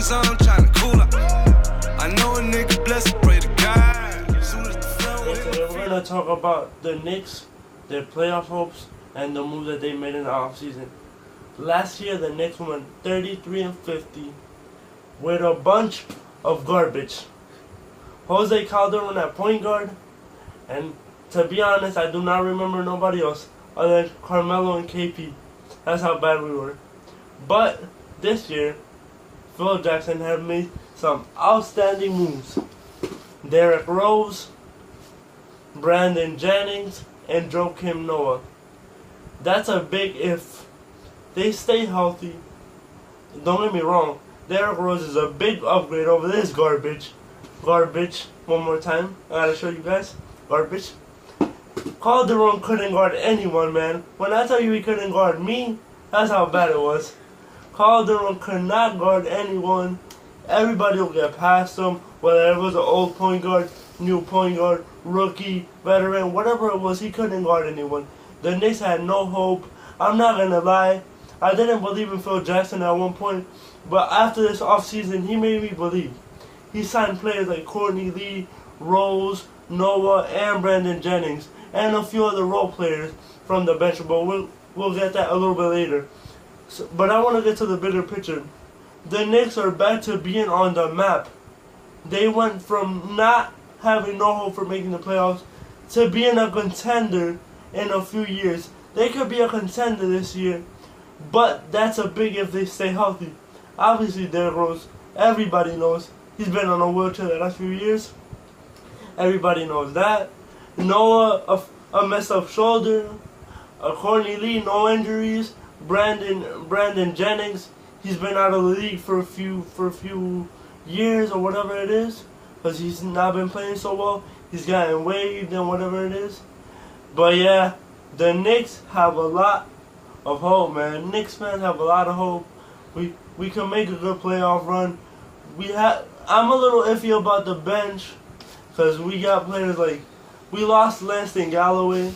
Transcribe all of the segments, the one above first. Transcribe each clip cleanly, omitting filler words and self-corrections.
sun, I'm tryna cool up. I know a nigga blessed, pray to God. Soon as the flow Yeah, today we're gonna talk about the Knicks, their playoff hopes, and the moves that they made in the offseason. Last year, the Knicks went 33-50 with a bunch of garbage. Jose Calderon at point guard, and to be honest, I do not remember nobody else other than Carmelo and KP. That's how bad we were. But this year, Phil Jackson have made some outstanding moves. Derrick Rose, Brandon Jennings, and Joakim Noah. That's a big if. They stay healthy. Don't get me wrong, Derrick Rose is a big upgrade over this garbage. Garbage. One more time. I gotta show you guys. Garbage. Calderon couldn't guard anyone, man. When I tell you he couldn't guard me, that's how bad it was. Calderon could not guard anyone. Everybody will get past him, whether it was an old point guard, new point guard, rookie, veteran, whatever it was, he couldn't guard anyone. The Knicks had no hope. I'm not gonna lie, I didn't believe in Phil Jackson at one point, but after this offseason, he made me believe. He signed players like Courtney Lee, Rose, Noah, and Brandon Jennings, and a few other role players from the bench, but we'll get that a little bit later. But I want to get to the bigger picture. The Knicks are back to being on the map. They went from not having no hope for making the playoffs to being a contender in a few years. They could be a contender this year, but that's a big if they stay healthy. Obviously, Derrick Rose, everybody knows he's been on a wheelchair the last few years. Everybody knows that. Noah, a messed up shoulder. Courtney Lee, no injuries. Brandon Jennings, he's been out of the league for a few years or whatever it is, because he's not been playing so well. He's gotten waived and whatever it is. But yeah, the Knicks have a lot of hope, man. Knicks fans have a lot of hope. We can make a good playoff run. I'm a little iffy about the bench, because we got players like, we lost Langston Galloway.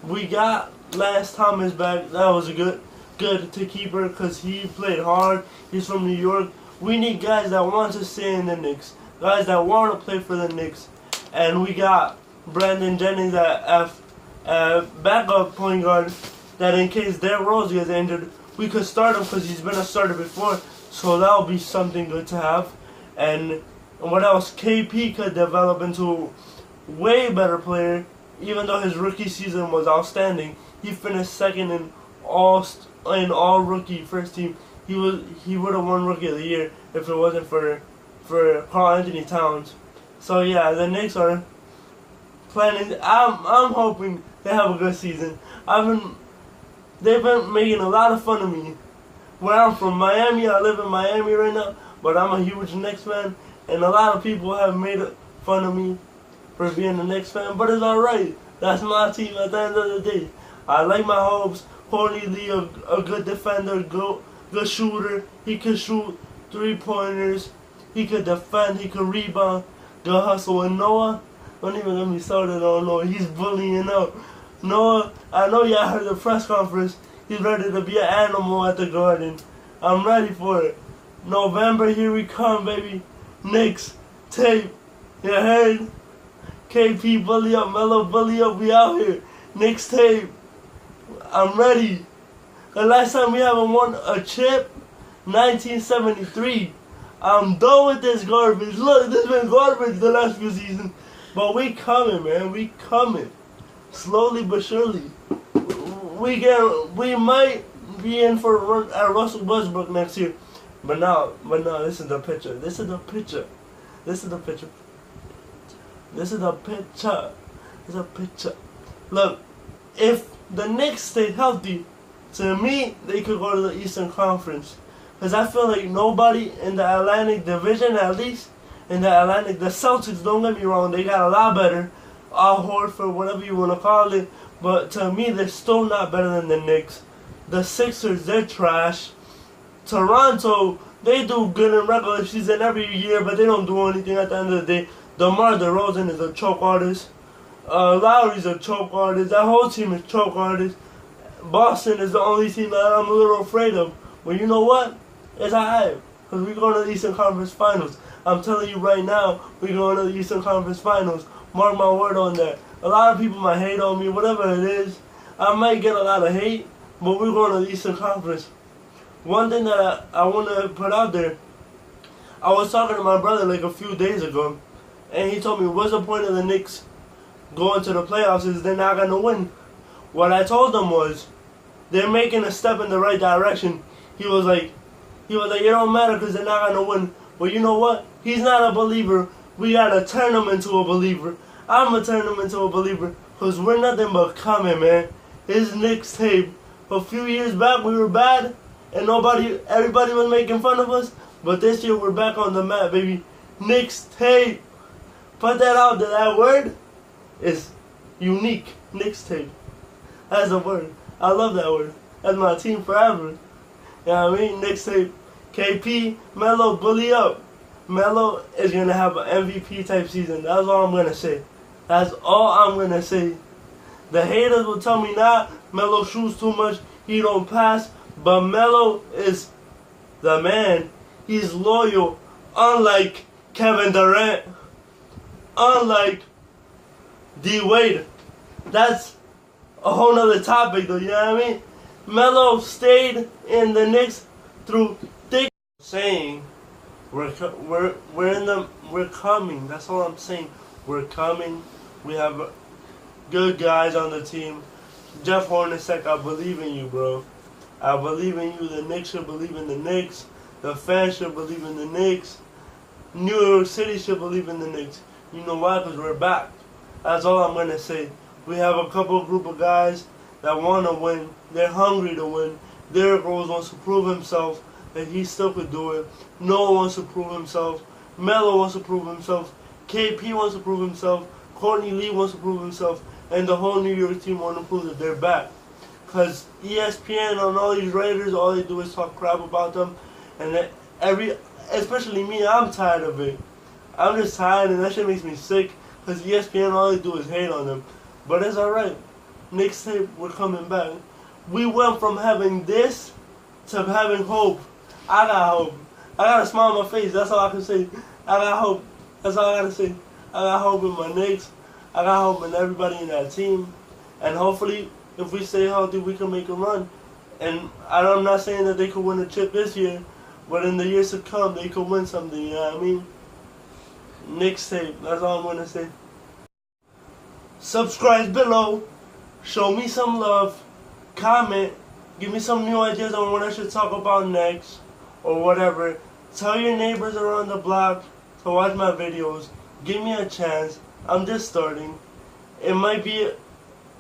We got Lance Thomas back. That was a good to keeper, because he played hard. He's from New York. We need guys that want to stay in the Knicks, guys that want to play for the Knicks. And we got Brandon Jennings at backup point guard, that in case Derrick Rose gets injured, we could start him, because he's been a starter before. So that'll be something good to have. And what else? KP could develop into a way better player. Even though his rookie season was outstanding, he finished second in all rookie first team. He would have won Rookie of the Year if it wasn't for Karl-Anthony Towns. So yeah, the Knicks are planning. I'm hoping they have a good season. They've been making a lot of fun of me. Where I'm from, Miami, I live in Miami right now, but I'm a huge Knicks fan, and a lot of people have made fun of me for being a Knicks fan, but it's alright. That's my team at the end of the day. I like my hopes. Courtney Lee, a good defender, good shooter. He could shoot 3-pointers. He could defend. He could rebound. Good hustle. And Noah, don't even get me started on Noah. He's bullying out. Noah, I know y'all heard the press conference. He's ready to be an animal at the Garden. I'm ready for it. November, here we come, baby. Knicks, tape. You heard? KP, bully up. Melo, bully up. We out here. Knicks, tape. I'm ready. The last time we haven't won a chip, 1973. I'm done with this garbage. Look, this has been garbage the last few seasons. But we coming, man. We coming. Slowly but surely. We might be in for a run at Russell Westbrook next year. But no, this is the picture. This is the picture. This is the picture. This is the picture. This is a picture. Look, if the Knicks stay healthy, to me, they could go to the Eastern Conference. Because I feel like nobody in the Atlantic Division, at least, in the Atlantic, the Celtics, don't get me wrong, they got a lot better. Al Horford, whatever you want to call it. But to me, they're still not better than the Knicks. The Sixers, they're trash. Toronto, they do good in regular season every year, but they don't do anything at the end of the day. DeMar DeRozan is a choke artist. Lowry's a choke artist. That whole team is choke artists. Boston is the only team that I'm a little afraid of. Well, you know what? It's alright. because we're going to the Eastern Conference Finals. I'm telling you right now, we're going to the Eastern Conference Finals. Mark my word on that. A lot of people might hate on me, whatever it is. I might get a lot of hate, but we're going to the Eastern Conference. One thing that I want to put out there, I was talking to my brother like a few days ago, and he told me, what's the point of the Knicks going to the playoffs if they're not going to win? What I told him was, they're making a step in the right direction. He was like, it don't matter because they're not going to win. But you know what? He's not a believer. We got to turn him into a believer. I'm going to turn him into a believer because we're nothing but coming, man. His Knicks tape. A few years back, we were bad, and everybody was making fun of us. But this year, we're back on the map, baby. Knicks tape. Put that out there. That word is unique. Knicks tape. That's a word. I love that word. That's my team forever. You know what I mean? Knicks tape. KP, Melo, bully up. Melo is going to have an MVP type season. That's all I'm going to say. That's all I'm going to say. The haters will tell me not. Melo shoots too much. He don't pass. But Melo is the man. He's loyal. Unlike Kevin Durant. Unlike D. Wade. That's a whole nother topic though, you know what I mean? Melo stayed in the Knicks through thick. Saying we're coming. That's all I'm saying. We're coming. We have good guys on the team. Jeff Hornacek, I believe in you, bro. I believe in you. The Knicks should believe in the Knicks. The fans should believe in the Knicks. New York City should believe in the Knicks. You know why? Because we're back. That's all I'm going to say. We have a group of guys that want to win. They're hungry to win. Derrick Rose wants to prove himself that he still could do it. Noah wants to prove himself. Melo wants to prove himself. KP wants to prove himself. Courtney Lee wants to prove himself. And the whole New York team want to prove that they're back. Because ESPN and all these writers, all they do is talk crap about them. And especially me, I'm tired of it. I'm just tired, and that shit makes me sick. Because ESPN, all they do is hate on them. But it's alright. Knicks tape, we're coming back. We went from having this to having hope. I got hope. I got a smile on my face. That's all I can say. I got hope. That's all I got to say. I got hope in my Knicks. I got hope in everybody in that team. And hopefully, if we stay healthy, we can make a run. And I'm not saying that they could win a chip this year, but in the years to come, they could win something, you know what I mean? Knicks tape. That's all I'm going to say. Subscribe below. Show me some love. Comment. Give me some new ideas on what I should talk about next. Or whatever. Tell your neighbors around the block to watch my videos. Give me a chance. I'm just starting. It might be...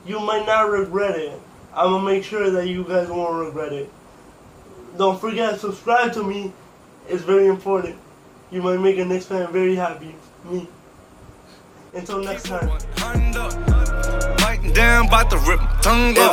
You might not regret it. I'm going to make sure that you guys won't regret it. Don't forget, subscribe to me. It's very important. You might make a Knicks fan very happy. Me. Until next time. Biting down, about to rip tongue up.